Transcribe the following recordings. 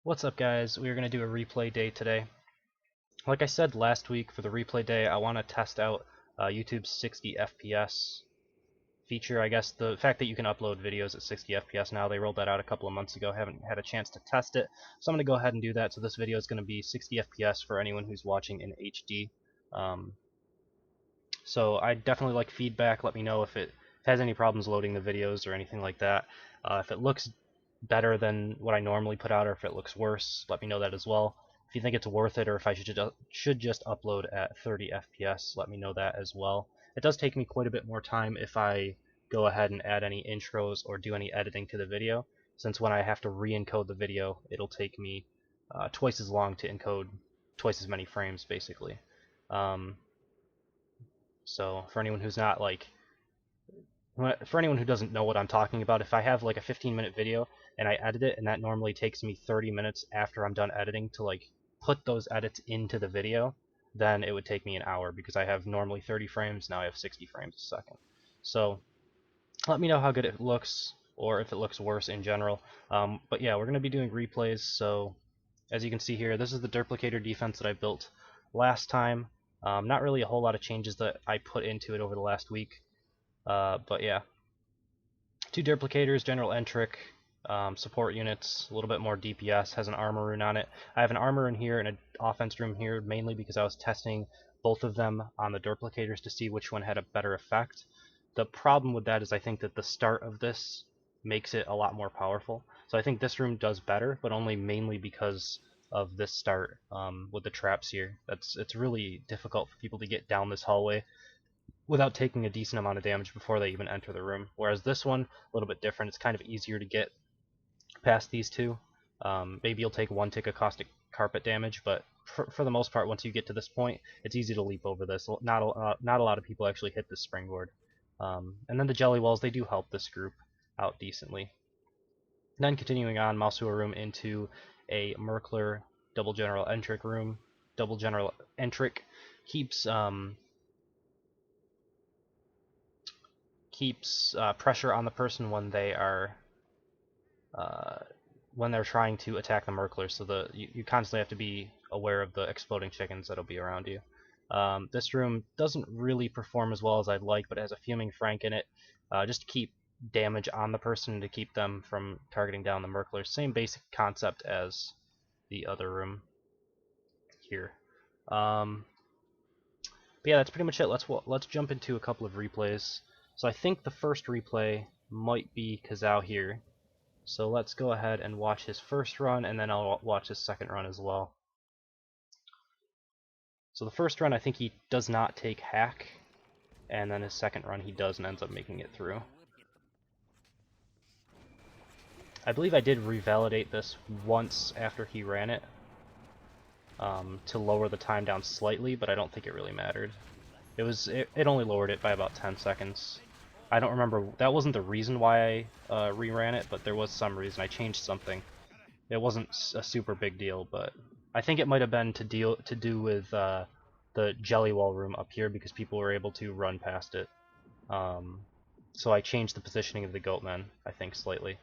What's up, guys? We are going to do a replay day today. Like I said last week, for the replay day I want to test out YouTube's 60 FPS feature. I guess the fact that you can upload videos at 60 FPS now, they rolled that out a couple of months ago. Haven't had a chance to test it, so I'm going to go ahead and do that. So this video is going to be 60 FPS for anyone who's watching in HD. So I definitely like feedback. Let me know if it has any problems loading the videos or anything like that. If it looks better than what I normally put out, or if it looks worse, let me know that as well. If you think it's worth it, or if I should just upload at 30 FPS, let me know that as well. It does take me quite a bit more time if I go ahead and add any intros or do any editing to the video, since when I have to re-encode the video, it'll take me twice as long to encode twice as many frames, basically. So for anyone who's not like, for anyone who doesn't know what I'm talking about, if I have like a 15-minute video and I edit it, and that normally takes me 30 minutes after I'm done editing to like put those edits into the video, then it would take me an hour because I have normally 30 frames, now I have 60 frames a second. So let me know how good it looks, or if it looks worse in general. But yeah, we're going to be doing replays, so as you can see here, this is the duplicator defense that I built last time. Not really a whole lot of changes that I put into it over the last week. But yeah, 2 duplicators, general entric, support units, a little bit more DPS, has an armor rune on it. I have an armor rune here and an offense rune here, mainly because I was testing both of them on the duplicators to see which one had a better effect. The problem with that is I think that the start of this makes it a lot more powerful. So I think this rune does better, but only mainly because of this start with the traps here. It's really difficult for people to get down this hallway without taking a decent amount of damage before they even enter the room. Whereas this one, a little bit different. It's kind of easier to get past these two. Maybe you'll take 1 tick of caustic carpet damage, but for the most part, once you get to this point, it's easy to leap over this. Not a lot of people actually hit this springboard. And then the jelly walls, they do help this group out decently. Then continuing on, Masuha room into a Merkler double general entric room. Double general entric keeps pressure on the person when they are when they're trying to attack the Merkler, so you constantly have to be aware of the exploding chickens that'll be around you. This room doesn't really perform as well as I'd like, but it has a Fuming Frank in it, just to keep damage on the person and to keep them from targeting down the Merkler. Same basic concept as the other room here. But yeah, that's pretty much it. Let's jump into a couple of replays. So I think the first replay might be Kazao here. So let's go ahead and watch his first run, and then I'll watch his second run as well. So the first run, I think he does not take hack, and then his second run he does and ends up making it through. I believe I did revalidate this once after he ran it, to lower the time down slightly, but I don't think it really mattered. It only lowered it by about 10 seconds. I don't remember, that wasn't the reason why I reran it, but there was some reason. I changed something. It wasn't a super big deal, but I think it might have been to do with the jelly wall room up here, because people were able to run past it. So I changed the positioning of the goatmen, I think, slightly.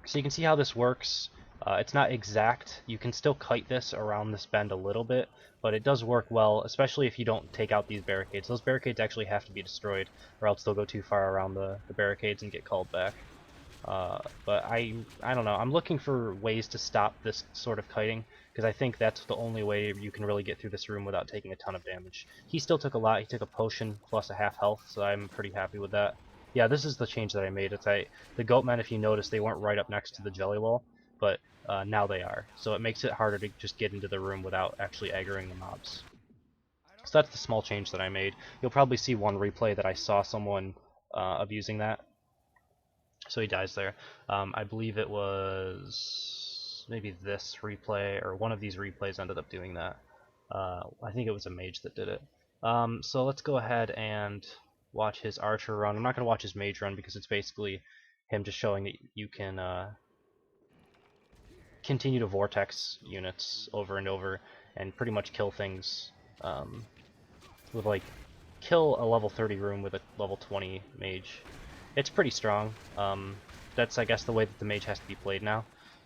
So you can see how this works. It's not exact. You can still kite this around this bend a little bit, but it does work well, especially if you don't take out these barricades. Those barricades actually have to be destroyed, or else they'll go too far around the barricades and get called back. But I don't know. I'm looking for ways to stop this sort of kiting, because I think that's the only way you can really get through this room without taking a ton of damage. He still took a lot. He took a potion plus a half health, so I'm pretty happy with that. Yeah, this is the change that I made. The goatmen, if you notice, they weren't right up next to the jelly wall, but now they are. So it makes it harder to just get into the room without actually aggroing the mobs. So that's the small change that I made. You'll probably see one replay that I saw someone abusing that. So he dies there. I believe it was maybe this replay, or one of these replays ended up doing that. I think it was a mage that did it. So let's go ahead and watch his archer run. I'm not going to watch his mage run because it's basically him just showing that you can continue to vortex units over and over and pretty much kill things with like kill a level 30 room with a level 20 mage. It's pretty strong. That's, I guess, the way that the mage has to be played now.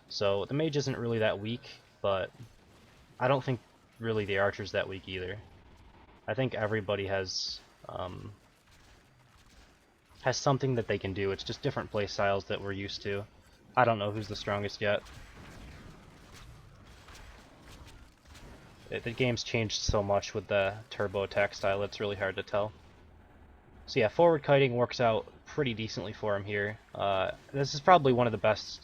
So the mage isn't really that weak, but I don't think really the archer's that weak either. I think everybody has something that they can do. It's just different play styles that we're used to. I don't know who's the strongest yet. The game's changed so much with the turbo attack style, it's really hard to tell. So yeah, forward kiting works out pretty decently for him here. This is probably one of the best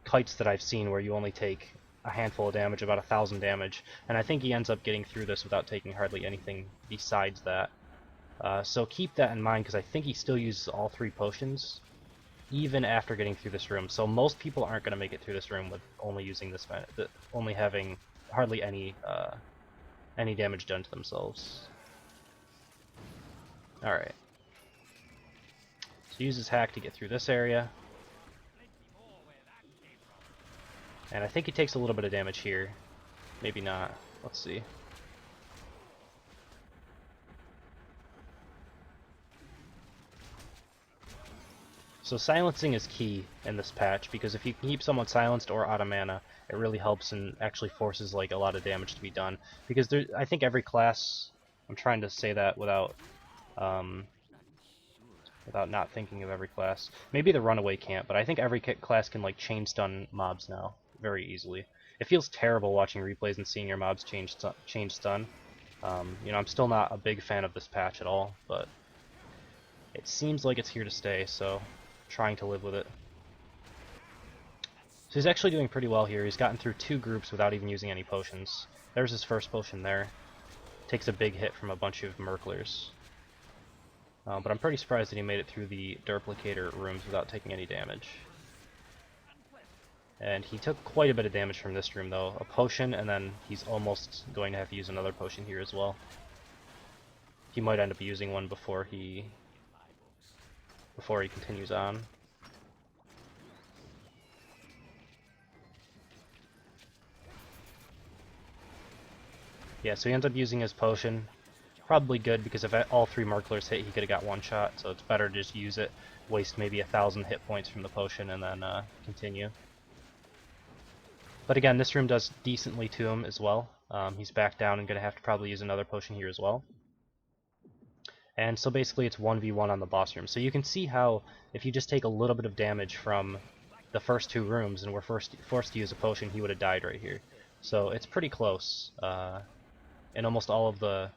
kites that I've seen where you only take a handful of damage, about 1,000 damage, and I think he ends up getting through this without taking hardly anything besides that. So keep that in mind, because I think he still uses all 3 potions, even after getting through this room. So most people aren't going to make it through this room with only using this, only having hardly any damage done to themselves. Alright. So use his hack to get through this area. And I think he takes a little bit of damage here. Maybe not. Let's see. So silencing is key in this patch, because if you can keep someone silenced or out of mana, it really helps and actually forces like a lot of damage to be done. Because I think every class, I'm trying to say that without not thinking of every class. Maybe the runaway can't, but I think every class can like chain stun mobs now very easily. It feels terrible watching replays and seeing your mobs change stun. You know, I'm still not a big fan of this patch at all, but it seems like it's here to stay, so trying to live with it. So he's actually doing pretty well here. He's gotten through 2 groups without even using any potions. There's his first potion there. Takes a big hit from a bunch of Merklers. But I'm pretty surprised that he made it through the duplicator rooms without taking any damage. And he took quite a bit of damage from this room though. A potion, and then he's almost going to have to use another potion here as well. He might end up using one before he continues on. Yeah, so he ends up using his potion. Probably good, because if all 3 Merklers hit, he could have got one shot, so it's better to just use it, waste maybe 1,000 hit points from the potion, and then continue. But again, this room does decently to him as well. He's back down and going to have to probably use another potion here as well. And so basically it's 1v1 on the boss room. So you can see how if you just take a little bit of damage from the first 2 rooms and were forced to use a potion, he would have died right here. So it's pretty close in almost all of the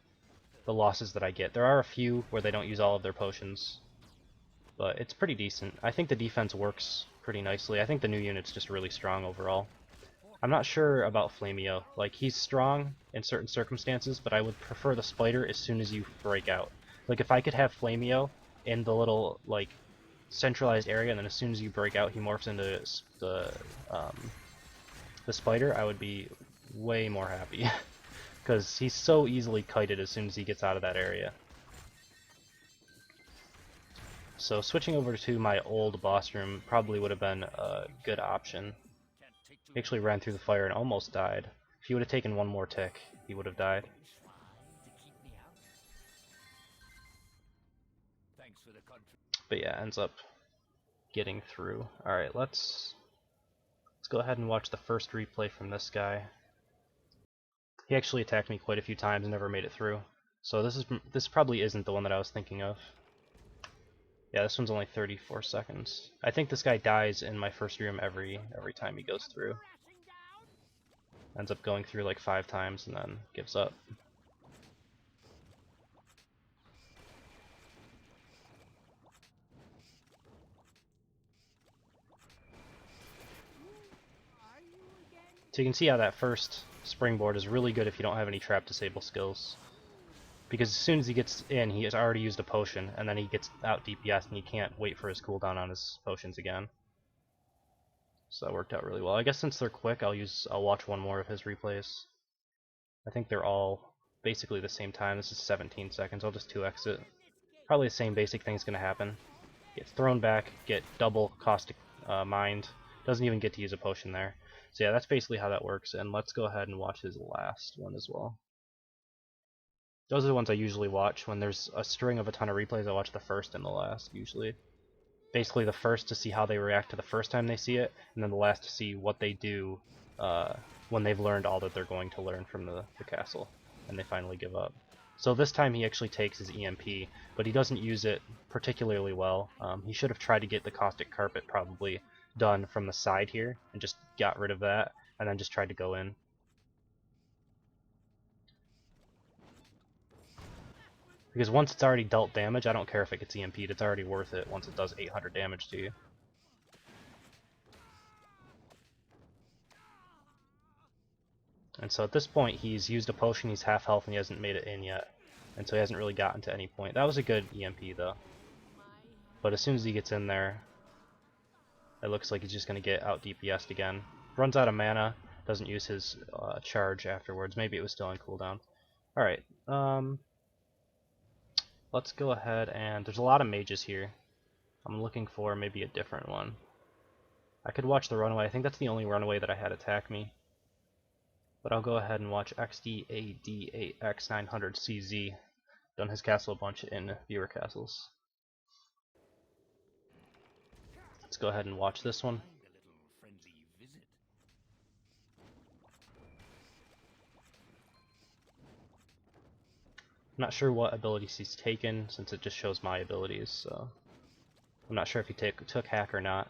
losses that I get. There are a few where they don't use all of their potions, but it's pretty decent. I think the defense works pretty nicely. I think the new unit's just really strong overall. I'm not sure about Flamio. Like, he's strong in certain circumstances, but I would prefer the spider as soon as you break out. Like, if I could have Flamio in the little, like, centralized area, and then as soon as you break out, he morphs into the spider, I would be way more happy. Because he's so easily kited as soon as he gets out of that area. So switching over to my old boss room probably would have been a good option. He actually ran through the fire and almost died. If he would have taken one more tick, he would have died. But yeah, ends up getting through. Alright, let's go ahead and watch the first replay from this guy. He actually attacked me quite a few times and never made it through. So this probably isn't the one that I was thinking of. Yeah, this one's only 34 seconds. I think this guy dies in my first room every time he goes through. Ends up going through like 5 times and then gives up. So you can see how that first springboard is really good if you don't have any trap disable skills. Because as soon as he gets in, he has already used a potion, and then he gets out DPS and he can't wait for his cooldown on his potions again. So that worked out really well. I guess since they're quick, I'll watch one more of his replays. I think they're all basically the same time. This is 17 seconds. I'll just 2x it. Probably the same basic thing's gonna happen. Gets thrown back, get double caustic mind. Doesn't even get to use a potion there. So yeah, that's basically how that works, and let's go ahead and watch his last one as well. Those are the ones I usually watch. When there's a string of a ton of replays, I watch the first and the last, usually. basically the first to see how they react to the first time they see it, and then the last to see what they do when they've learned all that they're going to learn from the castle, and they finally give up. So this time he actually takes his EMP, but he doesn't use it particularly well. He should have tried to get the caustic carpet probably done from the side here, and just got rid of that, and then just tried to go in. Because once it's already dealt damage, I don't care if it gets EMP'd, it's already worth it once it does 800 damage to you. And so at this point, he's used a potion, he's half health, and he hasn't made it in yet. And so he hasn't really gotten to any point. That was a good EMP, though. But as soon as he gets in there, it looks like he's just going to get out DPS'd again. Runs out of mana, doesn't use his charge afterwards. Maybe it was still on cooldown. Alright, let's go ahead and... There's a lot of mages here. I'm looking for maybe a different one. I could watch the runaway. I think that's the only runaway that I had attack me. But I'll go ahead and watch XDAD8X900CZ. Done his castle a bunch in viewer castles. Let's go ahead and watch this one. I'm not sure what abilities he's taken, since it just shows my abilities, so I'm not sure if he took hack or not.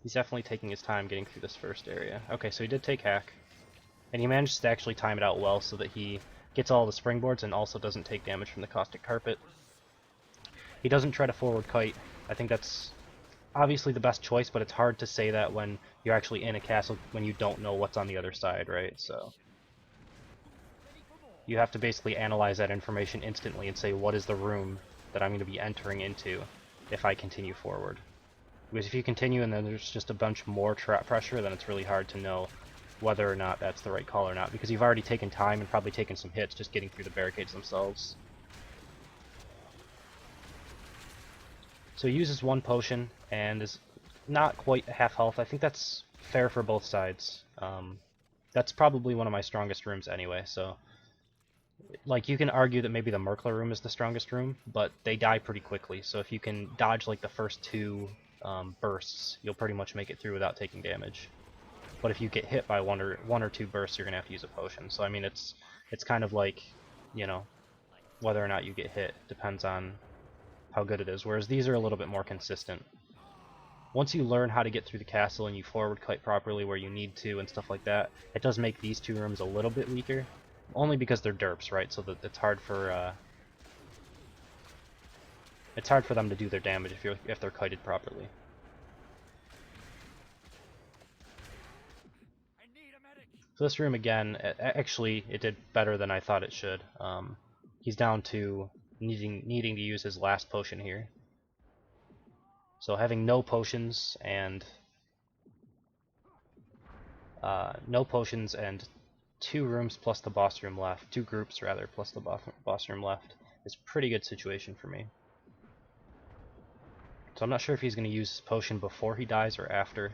He's definitely taking his time getting through this first area. Okay, so he did take hack, and he managed to actually time it out well so that he gets all the springboards and also doesn't take damage from the caustic carpet. He doesn't try to forward kite. I think that's obviously the best choice, but it's hard to say that when you're actually in a castle when you don't know what's on the other side, right? So you have to basically analyze that information instantly and say, what is the room that I'm going to be entering into if I continue forward? Because if you continue and then there's just a bunch more trap pressure, then it's really hard to know whether or not that's the right call or not, because you've already taken time and probably taken some hits just getting through the barricades themselves. So he uses one potion and is not quite half health. I think that's fair for both sides. That's probably one of my strongest rooms anyway, so like you can argue that maybe the Merkler room is the strongest room, but they die pretty quickly, so if you can dodge like the first two bursts, you'll pretty much make it through without taking damage. But if you get hit by one or two bursts, you're gonna have to use a potion. So I mean, it's kind of like, you know, whether or not you get hit depends on how good it is. Whereas these are a little bit more consistent. Once you learn how to get through the castle and you forward kite properly where you need to and stuff like that, it does make these two rooms a little bit weaker. Only because they're derps, right? So that it's hard for them to do their damage if they're kited properly. So this room again, actually it did better than I thought it should. He's down to needing to use his last potion here. So having no potions and two rooms plus the boss room left, two groups rather plus the boss room left, is a pretty good situation for me. So I'm not sure if he's going to use his potion before he dies or after.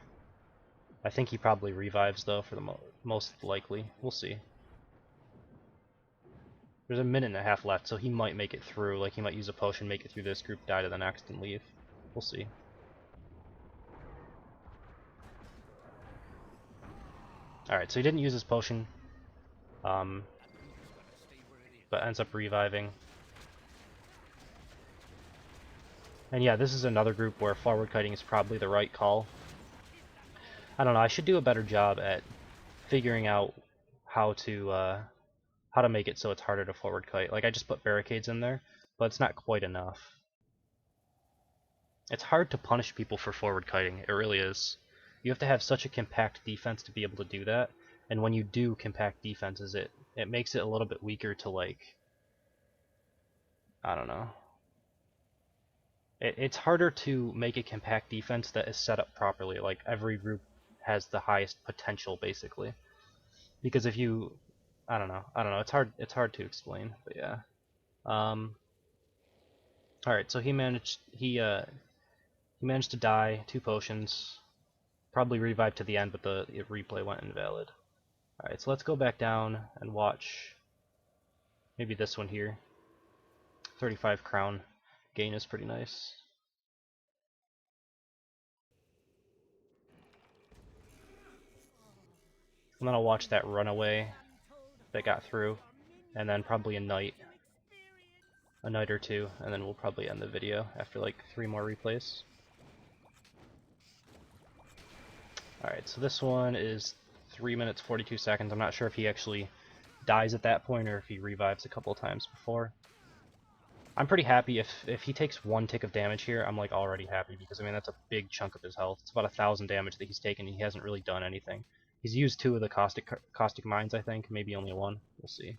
I think he probably revives though, for the most likely. We'll see. There's a minute and a half left, so he might make it through. Like he might use a potion, make it through this group, die to the next, and leave. We'll see. Alright, so he didn't use his potion, but ends up reviving. And yeah, this is another group where forward kiting is probably the right call. I don't know, I should do a better job at figuring out how to make it so it's harder to forward kite. Like I just put barricades in there, but it's not quite enough. It's hard to punish people for forward kiting, it really is. You have to have such a compact defense to be able to do that, and when you do compact defenses, it makes it a little bit weaker to, like, I don't know. It's harder to make a compact defense that is set up properly, like every group has the highest potential basically. Because if you, I don't know, it's hard to explain, but yeah. Alright, so he managed to die, 2 potions, probably revived to the end, but the replay went invalid. Alright, so let's go back down and watch Maybe this one here. 35 crown gain is pretty nice. And then I'll watch that runaway that got through, and then probably a knight or two, and then we'll probably end the video after like 3 more replays. Alright, so this one is 3 minutes 42 seconds. I'm not sure if he actually dies at that point or if he revives a couple times before. I'm pretty happy if he takes 1 tick of damage here. I'm like already happy, because I mean that's a big chunk of his health. It's about 1,000 damage that he's taken, and he hasn't really done anything. He's used 2 of the caustic mines, I think, maybe only 1. We'll see.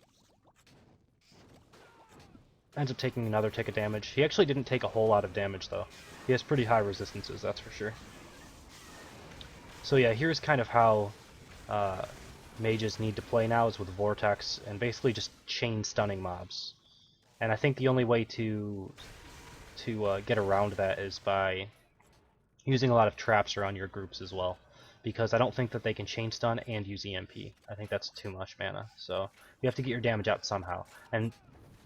Ends up taking another tick of damage. He actually didn't take a whole lot of damage though. He has pretty high resistances, that's for sure. So yeah, here's kind of how mages need to play now, is with Vortex and basically just chain stunning mobs. And I think the only way to get around that is by using a lot of traps around your groups as well, because I don't think that they can chain stun and use EMP. I think that's too much mana, so you have to get your damage out somehow. And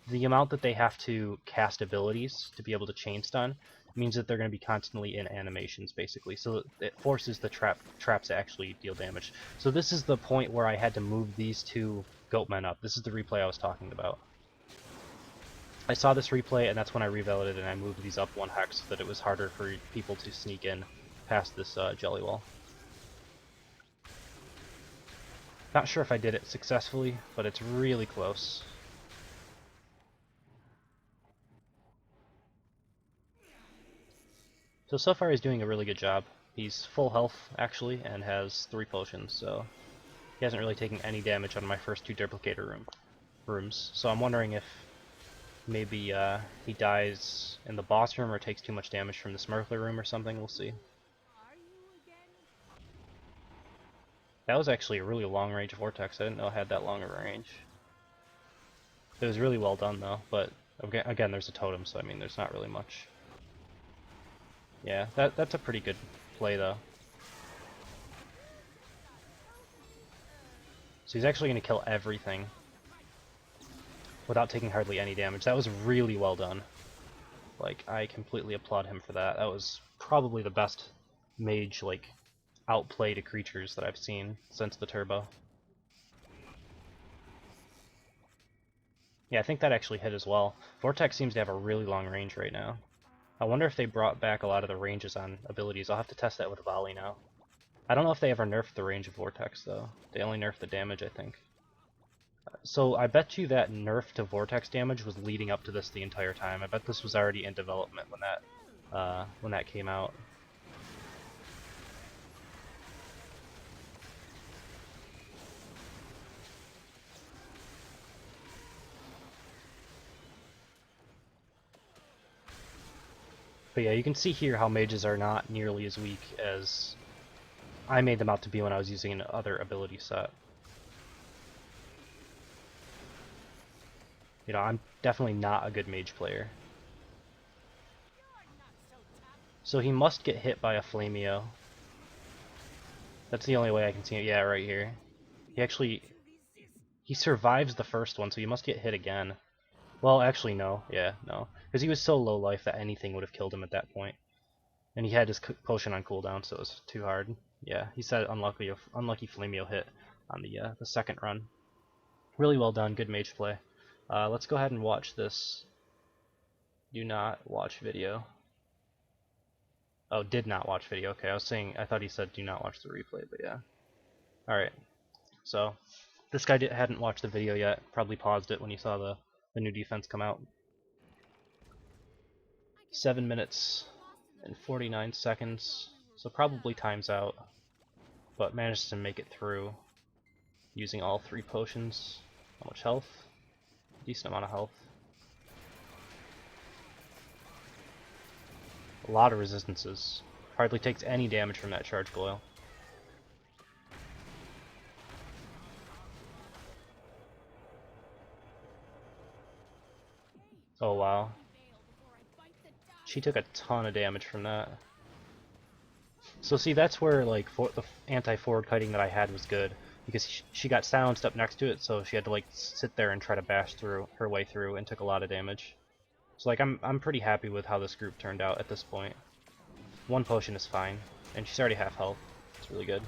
the amount that they have to cast abilities to be able to chain stun means that they're going to be constantly in animations, basically, so it forces the traps to actually deal damage. So this is the point where I had to move these 2 goatmen up. This is the replay I was talking about. I saw this replay, and that's when I revalidated and I moved these up 1 hex so that it was harder for people to sneak in past this jelly wall. Not sure if I did it successfully, but it's really close. So far he's doing a really good job. He's full health, actually, and has 3 potions, so he hasn't really taken any damage on my first 2 duplicator rooms. So I'm wondering if maybe he dies in the boss room or takes too much damage from the Smirkler room or something. We'll see. That was actually a really long range Vortex. I didn't know it had that long of a range. It was really well done though, but again there's a totem, so I mean there's not really much. Yeah, that's a pretty good play though. So he's actually going to kill everything without taking hardly any damage. That was really well done. Like, I completely applaud him for that. That was probably the best mage, like, outplay to creatures that I've seen since the turbo. Yeah, I think that actually hit as well. Vortex seems to have a really long range right now. I wonder if they brought back a lot of the ranges on abilities. I'll have to test that with Volley now. I don't know if they ever nerfed the range of Vortex, though. They only nerfed the damage, I think. So I bet you that nerf to Vortex damage was leading up to this the entire time. I bet this was already in development when that came out. But yeah, you can see here how mages are not nearly as weak as I made them out to be when I was using another ability set. You know, I'm definitely not a good mage player. So he must get hit by a Flameo. That's the only way I can see it. Yeah, right here. He survives the first one, so he must get hit again. Well, actually, no. Yeah, no. Because he was so low life that anything would have killed him at that point. And he had his potion on cooldown, so it was too hard. Yeah, he said unlucky Flameo hit on the second run. Really well done, good mage play. Let's go ahead and watch this. Do not watch video. Oh, did not watch video. Okay, I thought he said do not watch the replay, but yeah. Alright, so this guy hadn't watched the video yet. Probably paused it when he saw the new defense come out. 7 minutes and 49 seconds, so probably time's out, but managed to make it through using all 3 potions. How much health? Decent amount of health. A lot of resistances. Hardly takes any damage from that charge coil. Oh wow. She took a ton of damage from that. So see, that's where like the anti-forward kiting that I had was good. because she got silenced up next to it, so she had to like sit there and try to bash through her way through and took a lot of damage. So like I'm pretty happy with how this group turned out at this point. One potion is fine, and she's already half health. It's really good.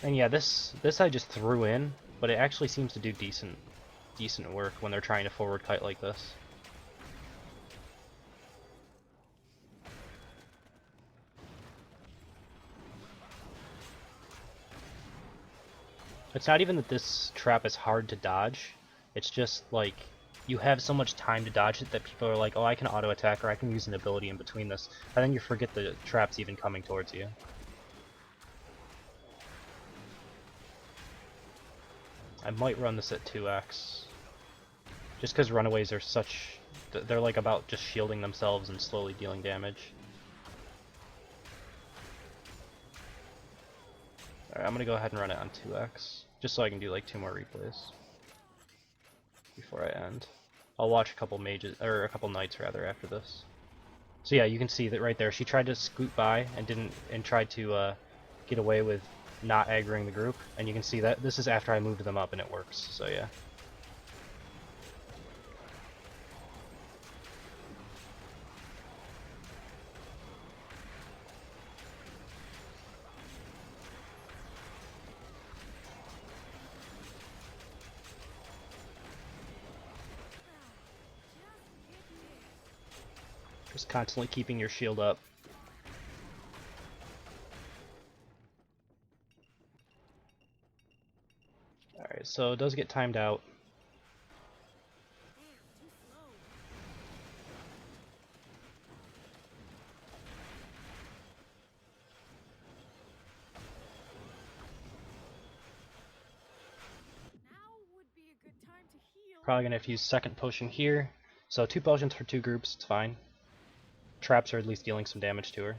And yeah, this I just threw in, but it actually seems to do decent work when they're trying to forward kite like this. It's not even that this trap is hard to dodge, it's just like you have so much time to dodge it that people are like, oh, I can auto attack or I can use an ability in between this, and then you forget the trap's even coming towards you. I might run this at 2x. Just because runaways are such... they're like about just shielding themselves and slowly dealing damage. Alright, I'm gonna go ahead and run it on 2x. Just so I can do like 2 more replays before I end. I'll watch a couple mages, or a couple knights rather, after this. So yeah, you can see that right there, she tried to scoot by and tried to get away with not aggroing the group, and you can see that this is after I moved them up and it works, so yeah. Just constantly keeping your shield up. Alright, so it does get timed out. Probably gonna have to use second potion here. So 2 potions for 2 groups, it's fine. Traps are at least dealing some damage to her.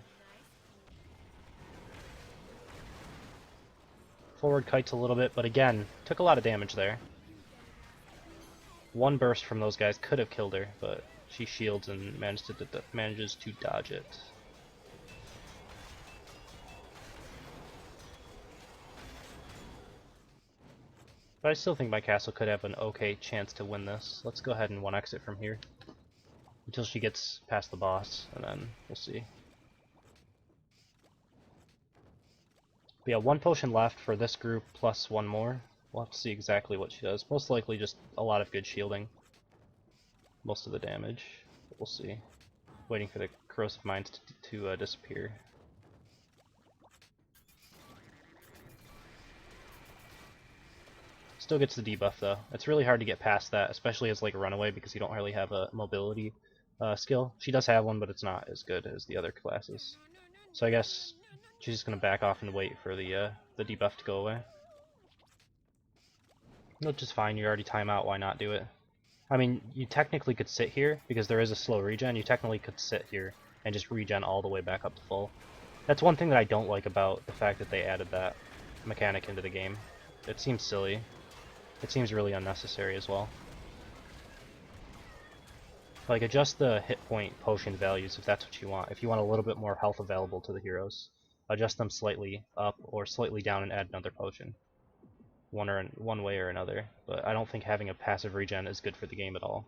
Forward kites a little bit, but again, took a lot of damage there. One burst from those guys could have killed her, but she shields and manages to dodge it. But I still think my castle could have an okay chance to win this. Let's go ahead and 1x it from here until she gets past the boss, and then we'll see. But yeah, 1 potion left for this group, plus 1 more. We'll have to see exactly what she does. Most likely just a lot of good shielding. Most of the damage. But we'll see. Waiting for the corrosive mines to disappear. Still gets the debuff though. It's really hard to get past that, especially as like a runaway, because you don't really have a mobility skill. She does have one, but it's not as good as the other classes. So I guess she's just gonna back off and wait for the debuff to go away. Which is fine. You already time out. Why not do it? I mean, you technically could sit here because there is a slow regen. You technically could sit here and just regen all the way back up to full. That's one thing that I don't like about the fact that they added that mechanic into the game. It seems silly. It seems really unnecessary as well. Like, adjust the hit point potion values if that's what you want. If you want a little bit more health available to the heroes, adjust them slightly up or slightly down and add another potion. One way or another. But I don't think having a passive regen is good for the game at all.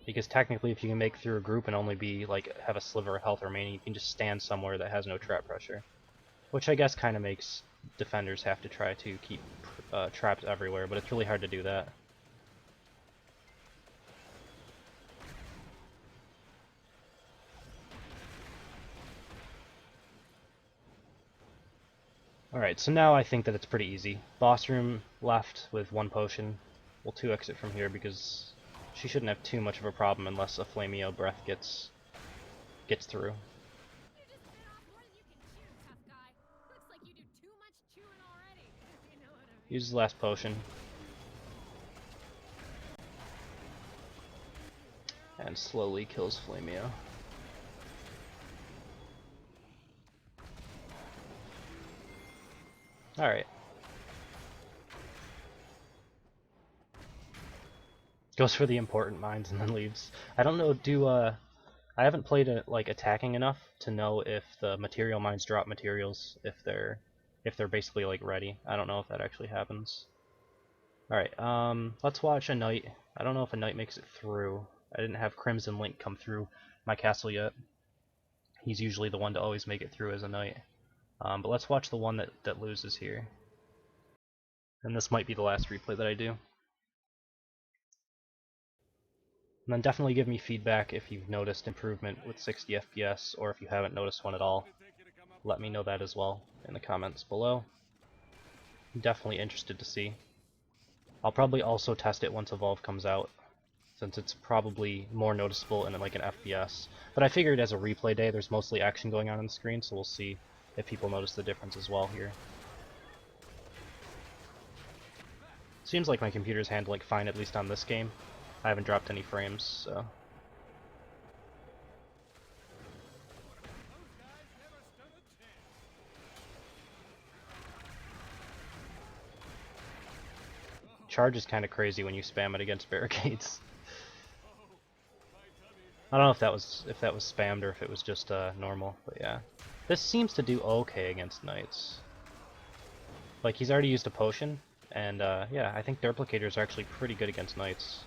Because technically if you can make through a group and only be, like, have a sliver of health remaining, you can just stand somewhere that has no trap pressure. Which I guess kind of makes defenders have to try to keep traps everywhere, but it's really hard to do that. Alright, so now I think that it's pretty easy. Boss room left with 1 potion. We'll 2x it from here because she shouldn't have too much of a problem unless a Flameo breath gets through. Use the last potion. And slowly kills Flameo. Alright. Goes for the important mines and then leaves. I don't know, do I haven't played it like attacking enough to know if the material mines drop materials if they're basically like ready. I don't know if that actually happens. Alright, let's watch a knight. I don't know if a knight makes it through. I didn't have Crimson Link come through my castle yet. He's usually the one to always make it through as a knight. But let's watch the one that loses here. And this might be the last replay that I do. And then definitely give me feedback if you've noticed improvement with 60 FPS, or if you haven't noticed one at all. Let me know that as well in the comments below. I'm definitely interested to see. I'll probably also test it once Evolve comes out, since it's probably more noticeable in like an FPS. But I figured as a replay day, there's mostly action going on the screen, so we'll see if people notice the difference as well here. Seems like my computer's handling fine, at least on this game. I haven't dropped any frames, so... Charge is kind of crazy when you spam it against barricades. I don't know if that was spammed or if it was just normal, but yeah. This seems to do okay against knights. Like, he's already used a potion, and yeah, I think Duplicators are actually pretty good against knights.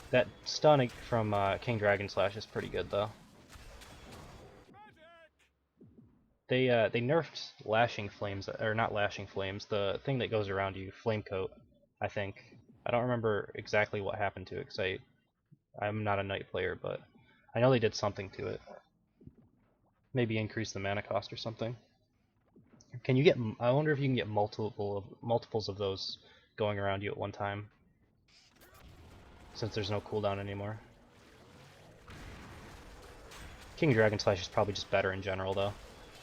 That stun from King Dragon Slash is pretty good, though. They nerfed Lashing Flames, or not Lashing Flames, the thing that goes around you, Flame Coat, I think. I don't remember exactly what happened to it, because I'm not a knight player, but I know they did something to it. Maybe increase the mana cost or something. Can you get? I wonder if you can get multiples of those going around you at one time, since there's no cooldown anymore. King Dragon Slash is probably just better in general, though.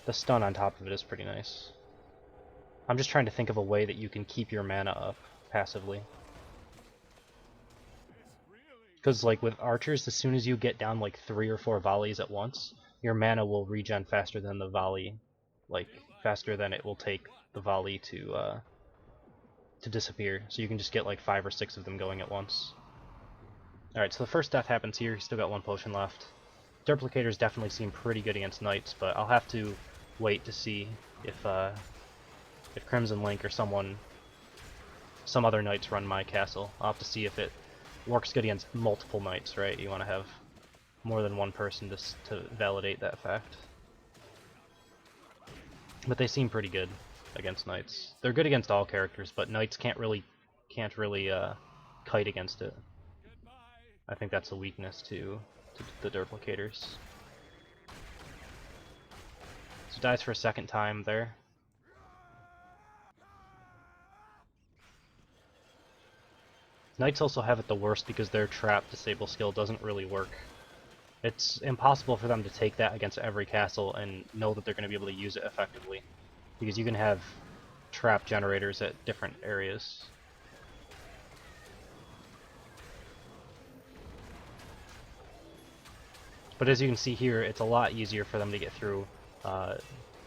The stun on top of it is pretty nice. I'm just trying to think of a way that you can keep your mana up passively. Because like with archers, as soon as you get down like 3 or 4 volleys at once, your mana will regen faster than the volley, like faster than it will take the volley to disappear. So you can just get like 5 or 6 of them going at once. Alright, so the first death happens here. He's still got 1 potion left. Duplicators definitely seem pretty good against knights, but I'll have to wait to see if Crimson Link or some other knights run my castle. I'll have to see if it works good against multiple knights, right? You want to have more than one person to validate that fact. But they seem pretty good against knights. They're good against all characters, but knights can't really kite against it. I think that's a weakness to the Duplicators. So dies for a second time there. Knights also have it the worst because their trap disable skill doesn't really work. It's impossible for them to take that against every castle and know that they're going to be able to use it effectively, because you can have trap generators at different areas. But as you can see here, it's a lot easier for them to get through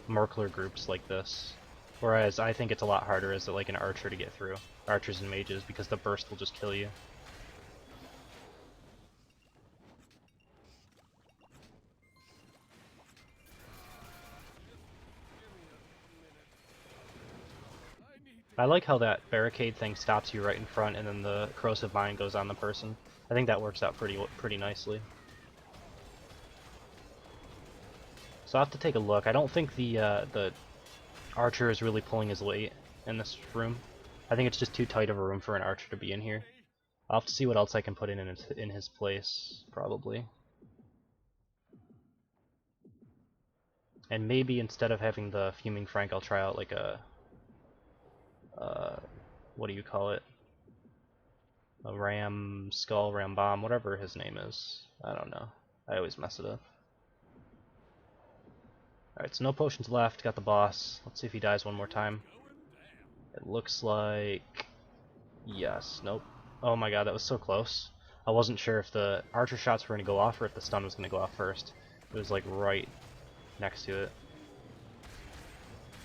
Merkler groups like this. Whereas I think it's a lot harder as like an archer to get through. Archers and mages, because the burst will just kill you. I like how that barricade thing stops you right in front and then the corrosive mine goes on the person. I think that works out pretty nicely. So I'll have to take a look. I don't think the archer is really pulling his weight in this room. I think it's just too tight of a room for an archer to be in here. I'll have to see what else I can put in his place, probably. And maybe instead of having the Fuming Frank, I'll try out like a... what do you call it? A Ram Skull, Ram Bomb, whatever his name is. I don't know. I always mess it up. Alright, so no potions left, got the boss. Let's see if he dies one more time. It looks like... yes, nope. Oh my god, that was so close. I wasn't sure if the archer shots were going to go off or if the stun was going to go off first. It was like right next to it.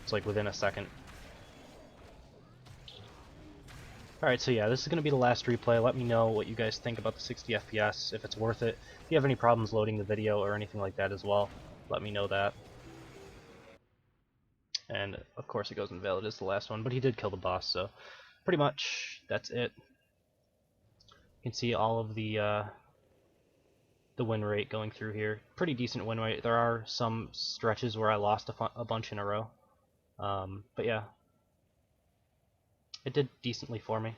It's like within a second. Alright, so yeah, this is going to be the last replay. Let me know what you guys think about the 60 FPS, if it's worth it. If you have any problems loading the video or anything like that as well, let me know that. And of course it goes invalid as the last one, but he did kill the boss, so pretty much that's it. You can see all of the win rate going through here. Pretty decent win rate. There are some stretches where I lost a bunch in a row. But yeah, it did decently for me.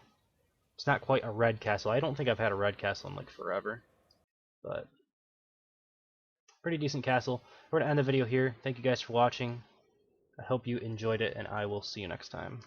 It's not quite a red castle. I don't think I've had a red castle in like forever. But pretty decent castle. We're going to end the video here. Thank you guys for watching. I hope you enjoyed it, and I will see you next time.